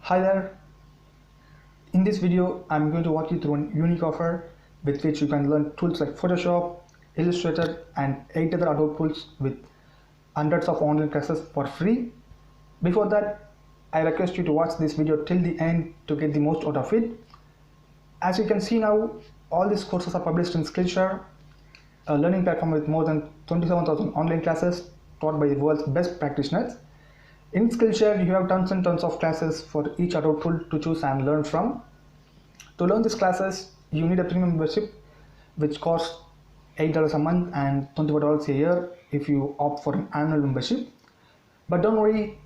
Hi there. In this video, I'm going to walk you through a unique offer with which you can learn tools like Photoshop, Illustrator, and 8 other Adobe tools with hundreds of online classes for free. Before that, I request you to watch this video till the end to get the most out of it. As you can see now, all these courses are published in Skillshare, a learning platform with more than 27,000 online classes taught by the world's best practitioners. In Skillshare, you have tons and tons of classes for each Adobe tool to choose and learn from. To learn these classes, you need a premium membership which costs $8 a month and $24 a year if you opt for an annual membership. But don't worry,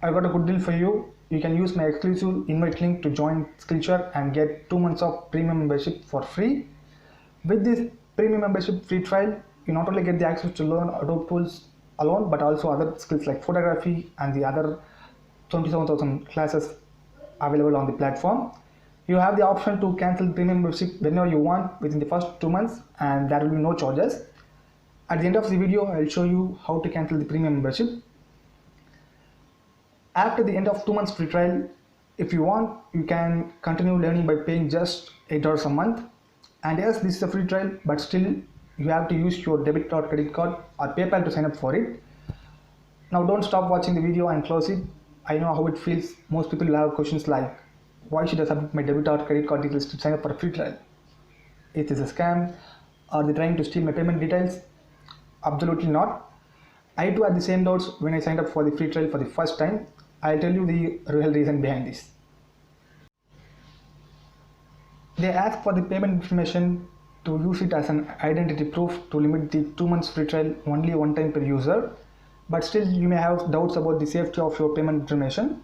I've got a good deal for you. You can use my exclusive invite link to join Skillshare and get 2 months of premium membership for free. With this premium membership free trial, you not only get the access to learn Adobe tools alone, but also other skills like photography and the other 27,000 classes available on the platform. You have the option to cancel premium membership whenever you want within the first 2 months, and there will be no charges. At the end of the video, I'll show you how to cancel the premium membership. After the end of 2 months free trial, if you want, you can continue learning by paying just $8 a month. And yes, this is a free trial, but still you have to use your debit card, credit card, or PayPal to sign up for it. Now don't stop watching the video and close it. I know how it feels. Most people will have questions like, why should I submit my debit or credit card details to sign up for a free trial? Is this a scam? Are they trying to steal my payment details? Absolutely not. I too had the same doubts when I signed up for the free trial for the first time. I'll tell you the real reason behind this. They ask for the payment information to use it as an identity proof to limit the 2 months free trial only one time per user, but still you may have doubts about the safety of your payment information.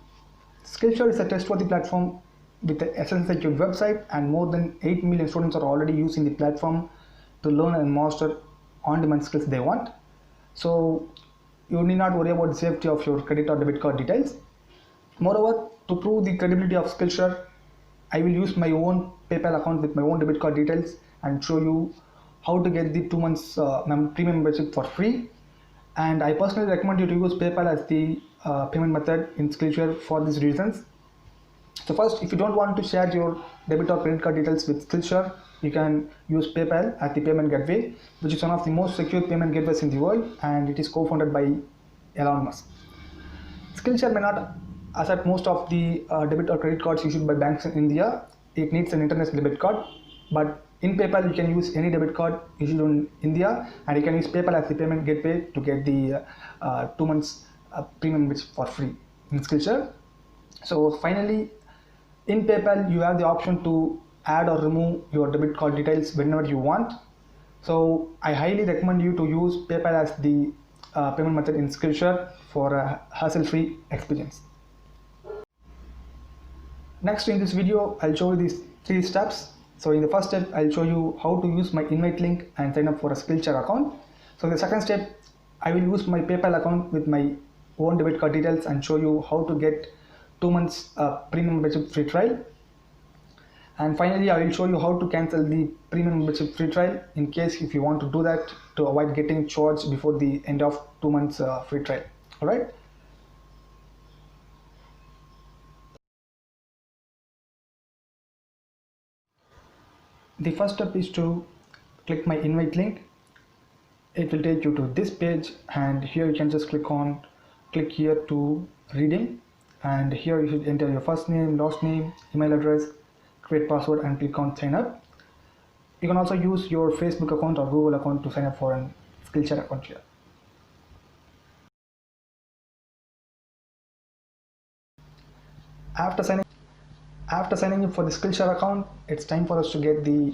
Skillshare is a trustworthy platform with a SSL secured website, and more than 8 million students are already using the platform to learn and master on-demand skills they want. So you need not worry about the safety of your credit or debit card details. Moreover, to prove the credibility of Skillshare, I will use my own PayPal account with my own debit card details and show you how to get the 2 months premium membership for free. And I personally recommend you to use PayPal as the payment method in Skillshare for these reasons. So first, if you don't want to share your debit or credit card details with Skillshare, you can use PayPal as the payment gateway, which is one of the most secure payment gateways in the world, and it is co-founded by Elon Musk. Skillshare may not accept most of the debit or credit cards issued by banks in India. It needs an international debit card, but in PayPal you can use any debit card issued in India, and you can use PayPal as the payment gateway to get the 2 months premium membership for free in Skillshare. So finally, in PayPal you have the option to add or remove your debit card details whenever you want. So I highly recommend you to use PayPal as the payment method in Skillshare for a hassle-free experience. Next, in this video, I'll show you these 3 steps. So in the first step, I'll show you how to use my invite link and sign up for a Skillshare account. So in the second step, I will use my PayPal account with my own debit card details and show you how to get 2 months premium membership free trial. And finally, I will show you how to cancel the premium membership free trial in case if you want to do that to avoid getting charged before the end of 2 months free trial. All right. The first step is to click my invite link. It will take you to this page, and here you can just click here to redeem, and here you should enter your first name, last name, email address, create password, and click on sign up. You can also use your Facebook account or Google account to sign up for a Skillshare account here. After signing up for the Skillshare account, it's time for us to get the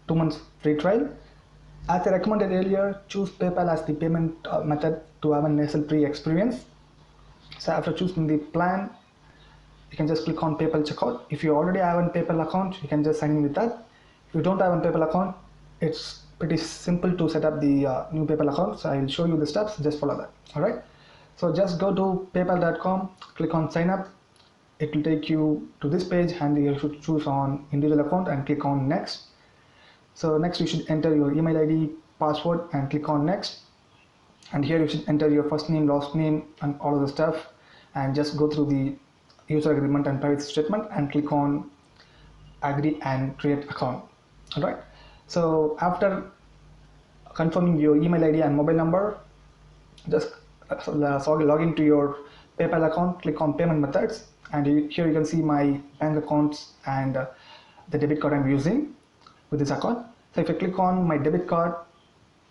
2 months free trial. As I recommended earlier, choose PayPal as the payment method to have an hassle-free experience. So after choosing the plan, you can just click on PayPal checkout. If you already have a PayPal account, you can just sign in with that. If you don't have a PayPal account, it's pretty simple to set up the new PayPal account. So I will show you the steps, just follow that. All right. So just go to paypal.com, click on sign up. It will take you to this page, and you should choose on individual account and click on next. So next you should enter your email ID, password, and click on next. And here you should enter your first name, last name, and all of the stuff, and just go through the user agreement and privacy statement and click on agree and create account. All right, so after confirming your email ID and mobile number, just log into your PayPal account, click on payment methods, and here you can see my bank accounts and the debit card I'm using with this account. So if I click on my debit card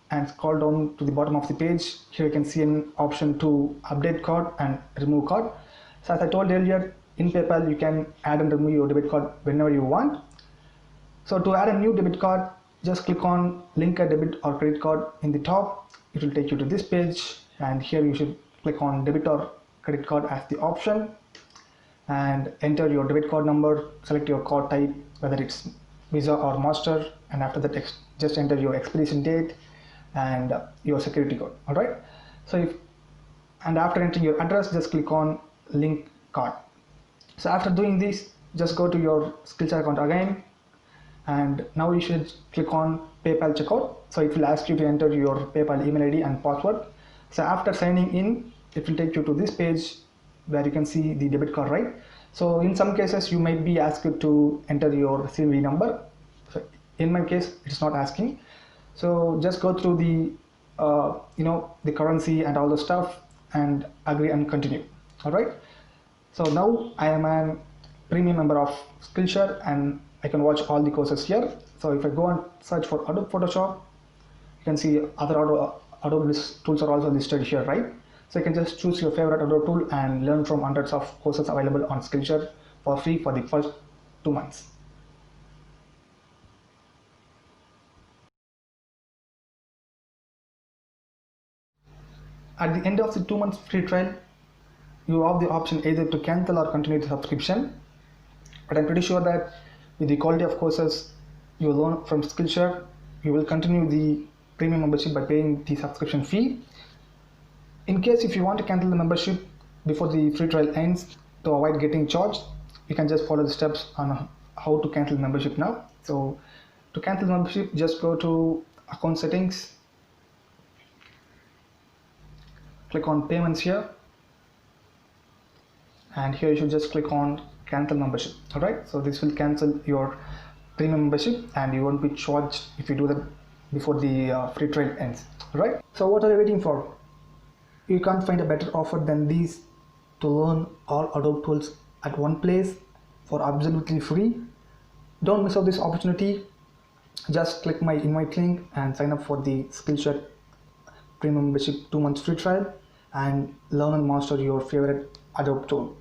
and scroll down to the bottom of the page, here you can see an option to update card and remove card. So as I told earlier, in PayPal you can add and remove your debit card whenever you want. So to add a new debit card, just click on link a debit or credit card in the top. It will take you to this page, and here you should click on debit or credit card as the option and enter your debit card number, select your card type, whether it's Visa or Master, and after that just enter your expiration date and your security code. All right, so after entering your address, just click on link card. So after doing this, just go to your Skillshare account again, and now you should click on PayPal checkout. So it will ask you to enter your PayPal email ID and password. So after signing in, it will take you to this page where you can see the debit card, right? So in some cases you might be asked to enter your CVV number. So in my case it's not asking. So just go through the the currency and all the stuff and agree and continue. All right, so now I am a premium member of Skillshare and I can watch all the courses here. So if I go and search for Adobe Photoshop, you can see other Adobe tools are also listed here, right? So you can just choose your favorite Adobe tool and learn from hundreds of courses available on Skillshare for free for the first 2 months. At the end of the 2 months free trial, you have the option either to cancel or continue the subscription. But I'm pretty sure that with the quality of courses you learn from Skillshare, you will continue the premium membership by paying the subscription fee. In case if you want to cancel the membership before the free trial ends to avoid getting charged, you can just follow the steps on how to cancel the membership now. So to cancel the membership, just go to account settings, click on payments here, and here you should just click on cancel membership. All right, so this will cancel your premium membership and you won't be charged if you do that before the free trial ends. All right, so what are you waiting for? You can't find a better offer than these to learn all Adobe tools at one place for absolutely free. Don't miss out this opportunity. Just click my invite link and sign up for the Skillshare premium membership 2 months free trial and learn and master your favorite Adobe tool.